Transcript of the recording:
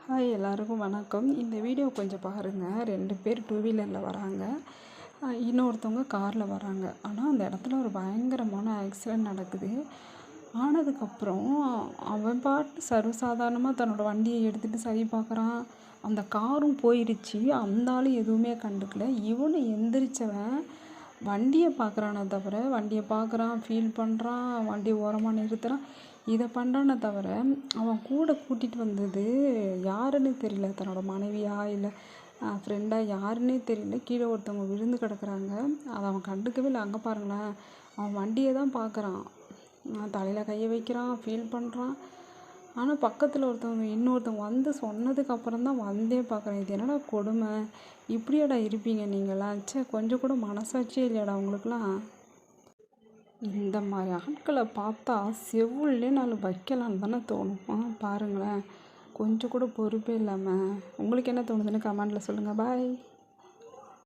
Hi எல்லாருக்கும் வணக்கம். இந்த வீடியோ கொஞ்சம் பாருங்கள். 2 பேர் டூ வீலரில் வராங்க. இன்னொருத்தவங்க காரில் வராங்க. ஆனால் அந்த இடத்துல ஒரு பயங்கரமான ஆக்சிடெண்ட் நடக்குது. ஆனதுக்கப்புறம் அவன் பாட்டு சர்வசாதாரணமாக தன்னோட வண்டியை எடுத்துகிட்டு சரி பார்க்குறான். அந்த காரும் போயிடுச்சு. அந்த ஆள் எதுவுமே கண்டுக்கல. இவனும் எந்திரிச்சவன் வண்டியை பார்க்குறானே தவிர வண்டியை பார்க்குறான், ஃபீல் பண்ணுறான், வண்டியை ஓரமாக நிறுத்துகிறான். இதை பண்ணுறானே தவிர அவன் கூட கூட்டிகிட்டு வந்தது யாருன்னு தெரியல. தன்னோட மனைவியா இல்லை ஃப்ரெண்டா யாருன்னே தெரியல. கீழே ஒருத்தவங்க விழுந்து கிடக்குறாங்க. அதை அவன் கண்டுக்கவே இல்லை. அங்கே பாருங்களேன், அவன் வண்டியை தான் பார்க்குறான், தலையில் கையை வைக்கிறான், ஃபீல் பண்ணுறான். ஆனால் பக்கத்தில் இன்னொருத்தவங்க வந்து சொன்னதுக்கப்புறம் தான் வந்தே பார்க்குறேன். இது என்னடா கொடுமை, இப்படியாடா இருப்பீங்க நீங்களாம்? கொஞ்சம் கூட மனசாட்சியே இல்லையாடா உங்களுக்குலாம்? இந்த மாதிரி ஆட்களை பார்த்தா செவுல்லே 4 வைக்கலான்னு தானே தோணும். பாருங்களேன், கொஞ்சம் கூட பொறுப்பே இல்லாமல். உங்களுக்கு என்ன தோணுதுன்னு கமெண்டில் சொல்லுங்கள். பாய்.